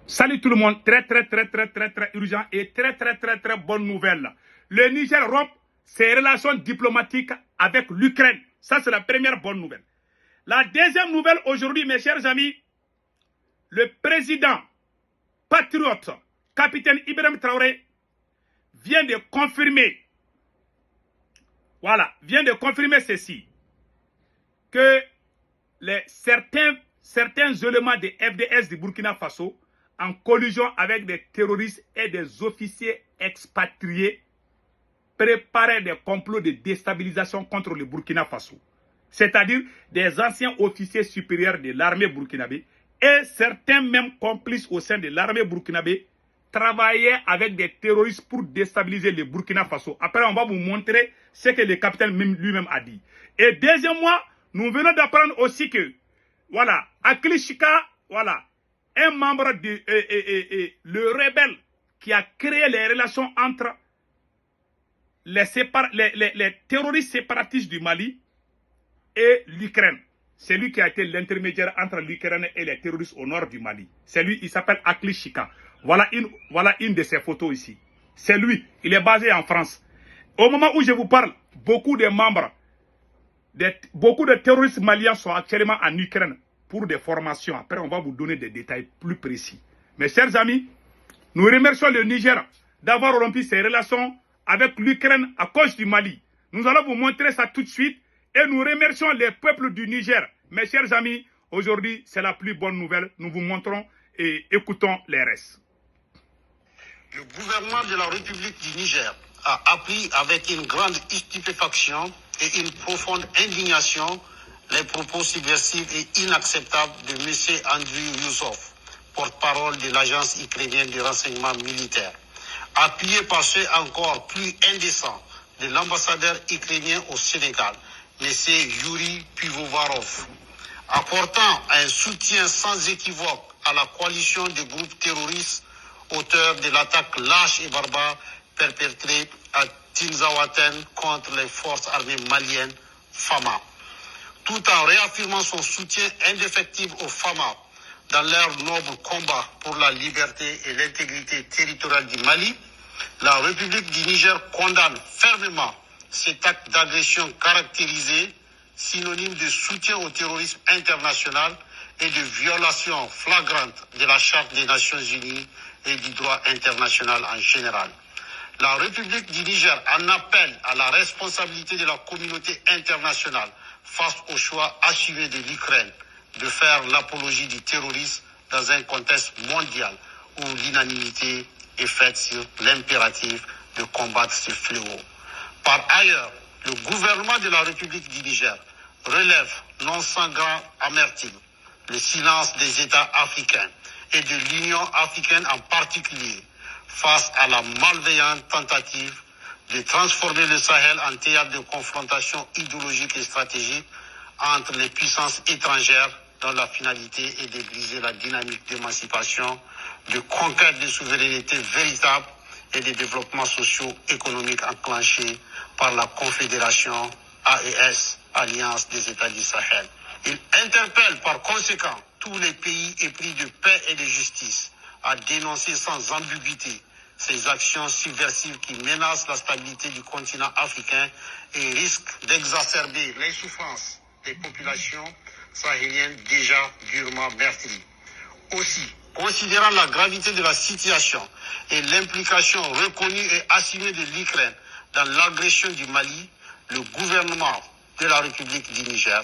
Salut tout le monde, très urgent et très bonne nouvelle. Le Niger rompt ses relations diplomatiques avec l'Ukraine. Ça, c'est la première bonne nouvelle. La deuxième nouvelle aujourd'hui, mes chers amis, le président patriote, capitaine Ibrahim Traoré, vient de confirmer, ceci, que certains éléments des FDS du Burkina Faso, en collusion avec des terroristes et des officiers expatriés, préparaient des complots de déstabilisation contre le Burkina Faso. C'est-à-dire des anciens officiers supérieurs de l'armée burkinabé et certains même complices au sein de l'armée burkinabé travaillaient avec des terroristes pour déstabiliser le Burkina Faso. Après, on va vous montrer ce que le capitaine lui-même a dit. Et deuxièmement, nous venons d'apprendre aussi que, voilà, Aklishika, voilà, un membre de le rebelle qui a créé les relations entre les terroristes séparatistes du Mali et l'Ukraine. C'est lui qui a été l'intermédiaire entre l'Ukraine et les terroristes au nord du Mali. C'est lui, il s'appelle Aklishika. Voilà une de ses photos ici. C'est lui, il est basé en France. Au moment où je vous parle, beaucoup de terroristes maliens sont actuellement en Ukraine pour des formations. Après, on va vous donner des détails plus précis. Mes chers amis, nous remercions le Niger d'avoir rompu ses relations avec l'Ukraine à cause du Mali. Nous allons vous montrer ça tout de suite et nous remercions les peuples du Niger. Mes chers amis, aujourd'hui, c'est la plus bonne nouvelle. Nous vous montrons et écoutons les restes. Le gouvernement de la République du Niger a appris avec une grande stupéfaction et une profonde indignation les propos subversifs et inacceptables de M. Andriy Youssof, porte-parole de l'agence ukrainienne de renseignement militaire, appuyé par ceux encore plus indécents de l'ambassadeur ukrainien au Sénégal, M. Yuri Pivovarov, apportant un soutien sans équivoque à la coalition de groupes terroristes auteurs de l'attaque lâche et barbare perpétrée à Tinzaouaten contre les forces armées maliennes FAMA, tout en réaffirmant son soutien indéfectible aux FAMA dans leur noble combat pour la liberté et l'intégrité territoriale du Mali. La République du Niger condamne fermement cet acte d'agression caractérisé, synonyme de soutien au terrorisme international et de violation flagrante de la Charte des Nations Unies et du droit international en général. La République du Niger en appelle à la responsabilité de la communauté internationale face au choix assumé de l'Ukraine de faire l'apologie du terrorisme dans un contexte mondial où l'unanimité est faite sur l'impératif de combattre ce fléau. Par ailleurs, le gouvernement de la République du Niger relève non sans grande amertume le silence des États africains et de l'Union africaine en particulier face à la malveillante tentative de transformer le Sahel en théâtre de confrontation idéologique et stratégique entre les puissances étrangères dont la finalité est de briser la dynamique d'émancipation, de conquête de souveraineté véritable et de développement socio-économique enclenché par la Confédération AES, Alliance des États du Sahel. Il interpelle par conséquent tous les pays épris de paix et de justice à dénoncer sans ambiguïté ces actions subversives qui menacent la stabilité du continent africain et risquent d'exacerber les souffrances des populations sahéliennes déjà durement meurtries. Aussi, considérant la gravité de la situation et l'implication reconnue et assumée de l'Ukraine dans l'agression du Mali, le gouvernement de la République du Niger,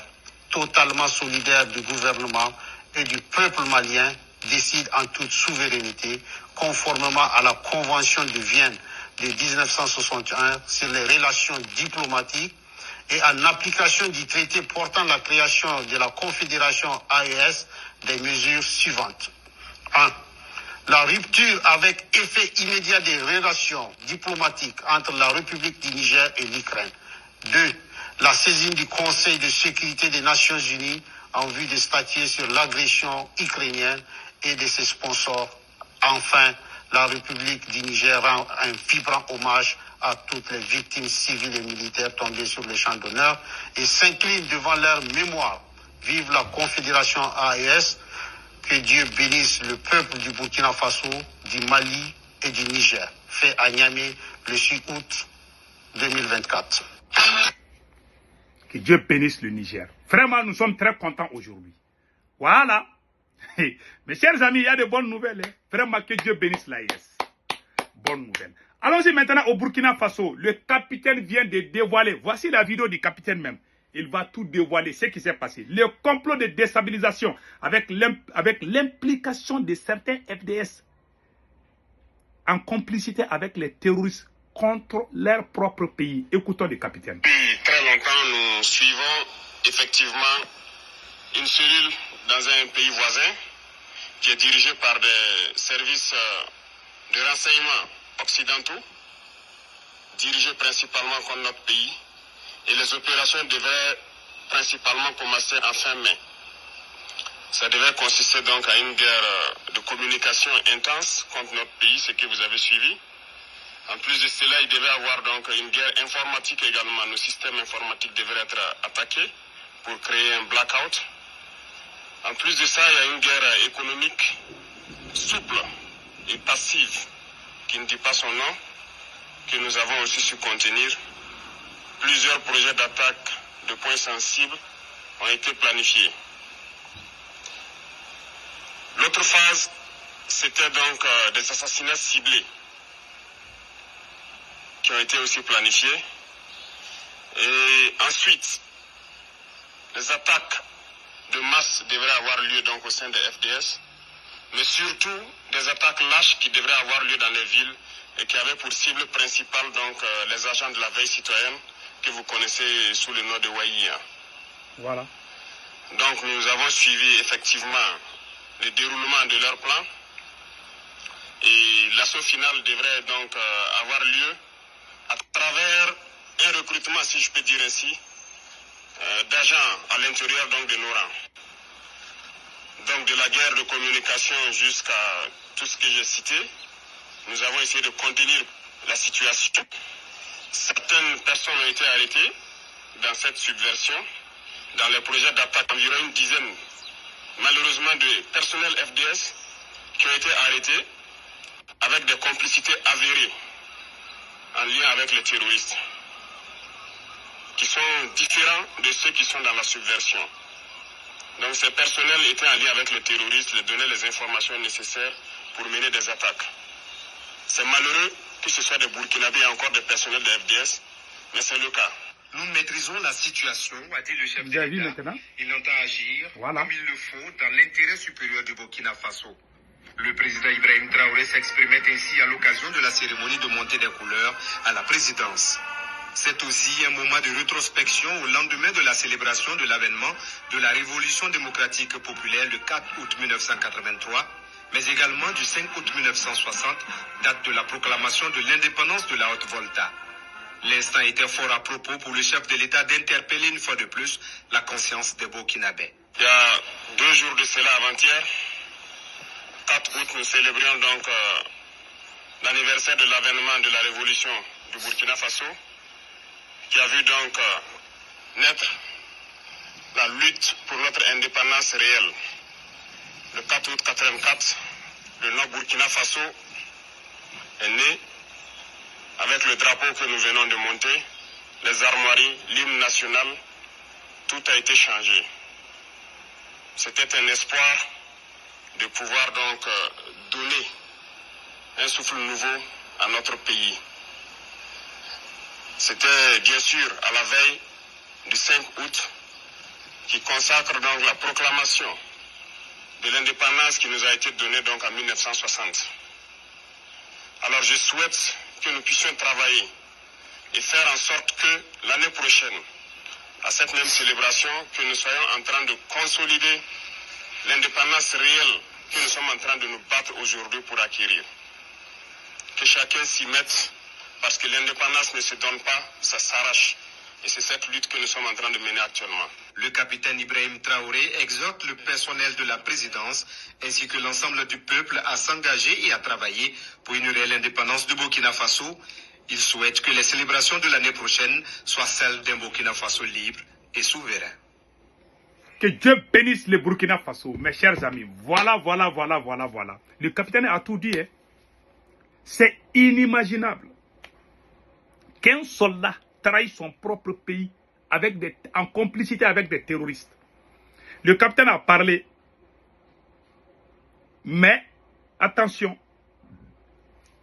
totalement solidaire du gouvernement et du peuple malien, décide en toute souveraineté, conformément à la Convention de Vienne de 1961 sur les relations diplomatiques et en application du traité portant la création de la Confédération AES, des mesures suivantes. 1. La rupture avec effet immédiat des relations diplomatiques entre la République du Niger et l'Ukraine. 2. La saisine du Conseil de sécurité des Nations Unies en vue de statuer sur l'agression ukrainienne et de ses sponsors. Enfin, la République du Niger rend un vibrant hommage à toutes les victimes civiles et militaires tombées sur le champ d'honneur et s'incline devant leur mémoire. Vive la Confédération AES, Que Dieu bénisse le peuple du Burkina Faso, du Mali et du Niger. Fait à Niamey le 6 août 2024. Que Dieu bénisse le Niger. Vraiment, nous sommes très contents aujourd'hui. Voilà. Mes chers amis, il y a de bonnes nouvelles. Hein. Vraiment, que Dieu bénisse l'AES. Bonne nouvelle. Allons-y maintenant au Burkina Faso. Le capitaine vient de dévoiler. Voici la vidéo du capitaine même. Il va tout dévoiler, ce qui s'est passé. Le complot de déstabilisation avec l'implication de certains FDS en complicité avec les terroristes contre leur propre pays. Écoutons le capitaine. Depuis très longtemps, nous suivons effectivement une cellule dans un pays voisin qui est dirigée par des services de renseignement occidentaux, dirigés principalement contre notre pays. Et les opérations devaient principalement commencer en fin mai. Ça devait consister donc à une guerre de communication intense contre notre pays, ce que vous avez suivi. En plus de cela, il devait y avoir donc une guerre informatique également. Nos systèmes informatiques devraient être attaqués pour créer un blackout. En plus de ça, il y a une guerre économique souple et passive qui ne dit pas son nom, que nous avons aussi su contenir. Plusieurs projets d'attaque de points sensibles ont été planifiés. L'autre phase, c'était donc des assassinats ciblés qui ont été aussi planifiés. Et ensuite, les attaques de masse devraient avoir lieu donc au sein des FDS, mais surtout des attaques lâches qui devraient avoir lieu dans les villes et qui avaient pour cible principale donc les agents de la veille citoyenne que vous connaissez sous le nom de Waïa. Voilà. Donc nous avons suivi effectivement le déroulement de leur plan et l'assaut final devrait donc avoir lieu à travers un recrutement, si je peux dire ainsi, d'agents à l'intérieur donc de nos rangs. Donc de la guerre de communication jusqu'à tout ce que j'ai cité, nous avons essayé de contenir la situation. Certaines personnes ont été arrêtées dans cette subversion. Dans les projets d'attaque, environ une dizaine, malheureusement, de personnels FDS qui ont été arrêtés avec des complicités avérées en lien avec les terroristes, qui sont différents de ceux qui sont dans la subversion. Donc ces personnels étaient en lien avec les terroristes, leur donnaient les informations nécessaires pour mener des attaques. C'est malheureux que ce soit des Burkinabés et encore des personnels de FDS, mais c'est le cas. Nous maîtrisons la situation, a dit le chef de l'État. Il entend agir comme il le faut dans l'intérêt supérieur du Burkina Faso. Le président Ibrahim Traoré s'exprimait ainsi à l'occasion de la cérémonie de montée des couleurs à la présidence. C'est aussi un moment de rétrospection au lendemain de la célébration de l'avènement de la Révolution démocratique populaire le 4 août 1983, mais également du 5 août 1960, date de la proclamation de l'indépendance de la Haute-Volta. L'instant était fort à propos pour le chef de l'État d'interpeller une fois de plus la conscience des Burkinabés. Il y a 2 jours de cela, avant-hier, 4 août, nous célébrions donc l'anniversaire de l'avènement de la révolution du Burkina Faso, qui a vu donc naître la lutte pour notre indépendance réelle. Le 4 août 1984, le nom Burkina Faso est né avec le drapeau que nous venons de monter, les armoiries, l'hymne national, tout a été changé. C'était un espoir de pouvoir donc donner un souffle nouveau à notre pays. C'était bien sûr à la veille du 5 août qui consacre donc la proclamation de l'indépendance qui nous a été donnée donc en 1960. Alors je souhaite que nous puissions travailler et faire en sorte que l'année prochaine, à cette même célébration, que nous soyons en train de consolider l'indépendance réelle que nous sommes en train de nous battre aujourd'hui pour acquérir. Que chacun s'y mette, parce que l'indépendance ne se donne pas, ça s'arrache. Et c'est cette lutte que nous sommes en train de mener actuellement. Le capitaine Ibrahim Traoré exhorte le personnel de la présidence ainsi que l'ensemble du peuple à s'engager et à travailler pour une réelle indépendance du Burkina Faso. Il souhaite que les célébrations de l'année prochaine soient celles d'un Burkina Faso libre et souverain. Que Dieu bénisse le Burkina Faso, mes chers amis. Voilà. Le capitaine a tout dit. Hein. C'est inimaginable qu'un soldat trahisse son propre pays en complicité avec des terroristes. Le capitaine a parlé. Mais, attention,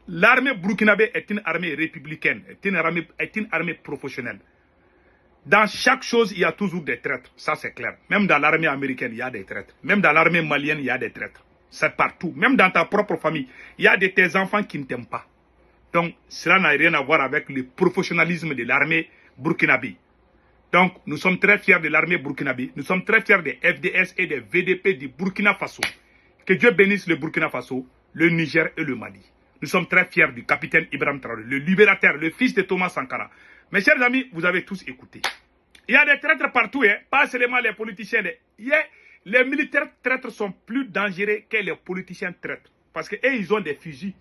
l'armée burkinabé est une armée républicaine, est une armée professionnelle. Dans chaque chose, il y a toujours des traîtres, ça c'est clair. Même dans l'armée américaine, il y a des traîtres. Même dans l'armée malienne, il y a des traîtres. C'est partout. Même dans ta propre famille, il y a de tes enfants qui ne t'aiment pas. Donc, cela n'a rien à voir avec le professionnalisme de l'armée burkinabé. Donc, nous sommes très fiers de l'armée burkinabé. Nous sommes très fiers des FDS et des VDP du Burkina Faso. Que Dieu bénisse le Burkina Faso, le Niger et le Mali. Nous sommes très fiers du capitaine Ibrahim Traoré, le libérateur, le fils de Thomas Sankara. Mes chers amis, vous avez tous écouté. Il y a des traîtres partout, hein, pas seulement les politiciens. Les militaires traîtres sont plus dangereux que les politiciens traîtres. Parce qu'eux, ils ont des fusils.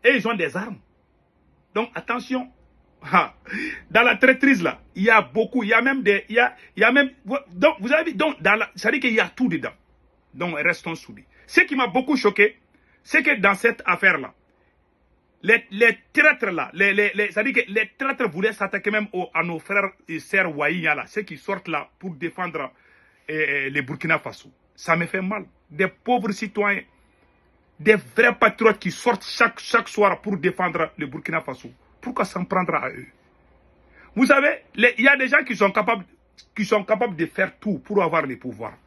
Et ils ont des armes. Donc, attention. Dans la traîtrise, là, il y a beaucoup. Il y a même des... Il y a même... Donc, vous avez vu, ça dit qu'il y a tout dedans. Donc, restons soudés. Ce qui m'a beaucoup choqué, c'est que dans cette affaire-là, les traîtres là, c'est-à-dire que les traîtres voulaient s'attaquer même à nos frères et sœurs Waïya là, ceux qui sortent là pour défendre les Burkina Faso. Ça me fait mal. Des pauvres citoyens, des vrais patriotes qui sortent chaque soir pour défendre le Burkina Faso. Pourquoi s'en prendre à eux? Vous savez, il y a des gens qui sont capables de faire tout pour avoir le pouvoir.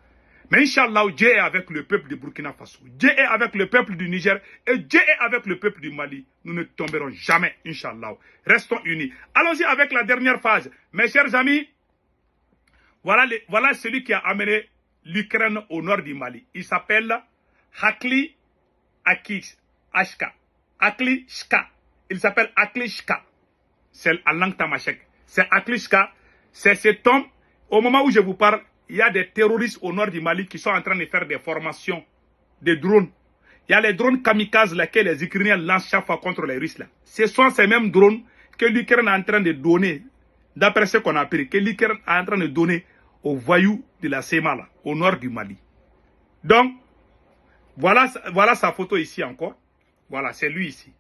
Mais Inch'Allah, Dieu est avec le peuple du Burkina Faso. Dieu est avec le peuple du Niger. Et Dieu est avec le peuple du Mali. Nous ne tomberons jamais, Inch'Allah. Restons unis. Allons-y avec la dernière phase. Mes chers amis, voilà celui qui a amené l'Ukraine au nord du Mali. Il s'appelle Akli Ashka. Akli Shka. Il s'appelle Akli Shka. C'est en langue tamashek. C'est Akli Shka. C'est cet homme, au moment où je vous parle, il y a des terroristes au nord du Mali qui sont en train de faire des formations de drones. Il y a les drones kamikazes que les Ukrainiens lancent chaque fois contre les Russes. Là. Ce sont ces mêmes drones que l'Ukraine est en train de donner, d'après ce qu'on a appris, que l'Ukraine est en train de donner aux voyous de la SEMA, là, au nord du Mali. Donc, voilà sa photo ici encore. Voilà, c'est lui ici.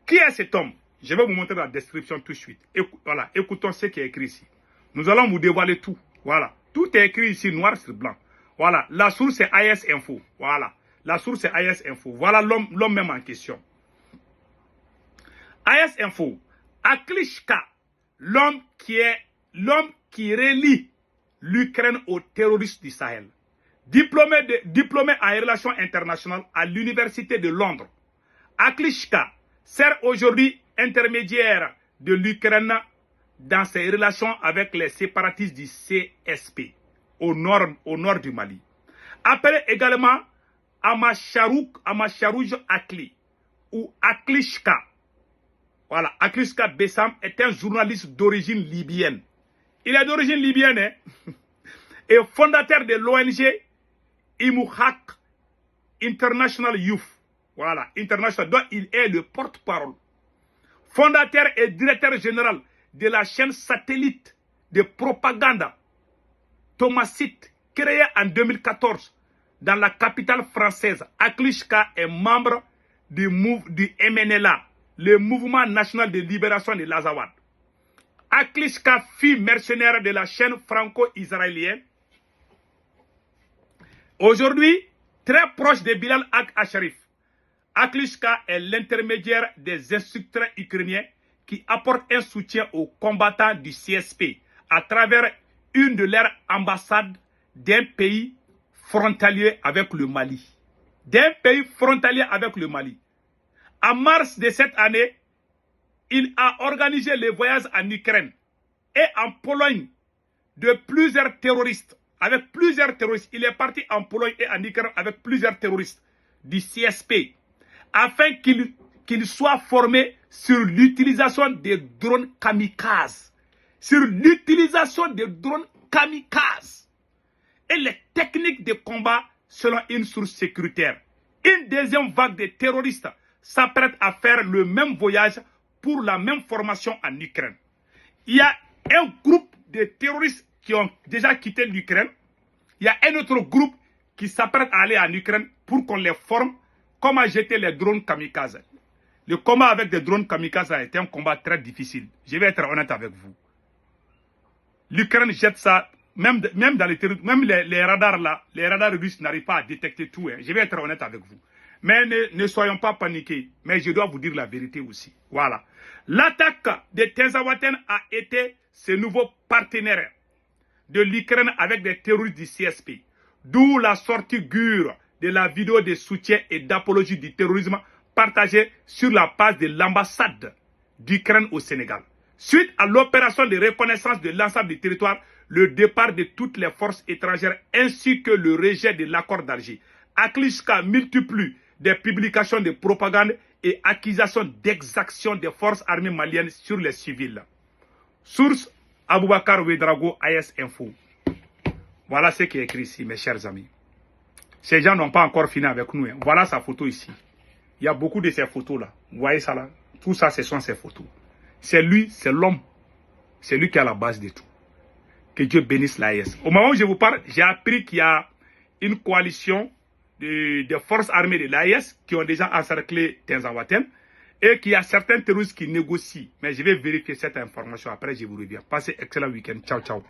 Qui est cet homme? Je vais vous montrer la description tout de suite. Voilà, écoutons ce qui est écrit ici. Nous allons vous dévoiler tout. Voilà. Tout est écrit ici, noir sur blanc. Voilà. La source, c'est AS Info. Voilà. La source, c'est AS Info. Voilà l'homme même en question. AS Info. Aklishka, l'homme qui relie l'Ukraine aux terroristes du Sahel. Diplômé en relations internationales à l'Université de Londres. Aklishka sert aujourd'hui intermédiaire de l'Ukraine dans ses relations avec les séparatistes du CSP au nord du Mali. Appelé également Amasharouj Akli ou Aklishka. Voilà, Aklishka Bessam est un journaliste d'origine libyenne. Il est d'origine libyenne hein? Et fondateur de l'ONG Imouhak International Youth. Voilà, international, dont il est le porte-parole. Fondateur et directeur général de la chaîne satellite de propagande Thomasite, créée en 2014 dans la capitale française. Aklishka est membre du MNLA, le mouvement national de libération de l'Azawad. Aklishka fut mercenaire de la chaîne franco-israélienne. Aujourd'hui, très proche de Bilal Ak-Asharif. Aklishka est l'intermédiaire des instructeurs ukrainiens qui apportent un soutien aux combattants du CSP à travers une de leurs ambassades d'un pays frontalier avec le Mali. En mars de cette année, il a organisé le voyage en Ukraine et en Pologne de plusieurs terroristes. Avec plusieurs terroristes, il est parti en Pologne et en Ukraine avec plusieurs terroristes du CSP afin qu'ils soient formés sur l'utilisation des drones kamikazes. Et les techniques de combat selon une source sécuritaire. Une deuxième vague de terroristes s'apprête à faire le même voyage pour la même formation en Ukraine. Il y a un groupe de terroristes qui ont déjà quitté l'Ukraine, Il y a un autre groupe qui s'apprête à aller en Ukraine pour qu'on les forme comment jeter les drones kamikazes. Le combat avec des drones kamikazes a été un combat très difficile. Je vais être honnête avec vous. L'Ukraine jette ça, même dans les radars là, les radars russes n'arrivent pas à détecter tout. Hein. Je vais être honnête avec vous. Mais ne soyons pas paniqués. Mais je dois vous dire la vérité aussi. Voilà. L'attaque de Tenzawaten a été ce nouveau partenaire de l'Ukraine avec des terroristes du CSP. D'où la sortie gure de la vidéo de soutien et d'apologie du terrorisme partagée sur la page de l'ambassade d'Ukraine au Sénégal. Suite à l'opération de reconnaissance de l'ensemble du territoire, le départ de toutes les forces étrangères ainsi que le rejet de l'accord d'Alger, Aklishka multiplie des publications de propagande et accusations d'exaction des forces armées maliennes sur les civils. Source Aboubakar Ouedraogo, AS Info. Voilà ce qui est écrit ici, mes chers amis. Ces gens n'ont pas encore fini avec nous. Hein. Voilà sa photo ici. Il y a beaucoup de ces photos-là. Vous voyez ça là? Tout ça, ce sont ces photos. C'est lui, c'est l'homme. C'est lui qui est à la base de tout. Que Dieu bénisse l'AS. Au moment où je vous parle, j'ai appris qu'il y a une coalition des forces armées de l'AS qui ont déjà encerclé Tenzawaten et qu'il y a certains terroristes qui négocient. Mais je vais vérifier cette information. Après, je vous reviens. Passez un excellent week-end. Ciao, ciao.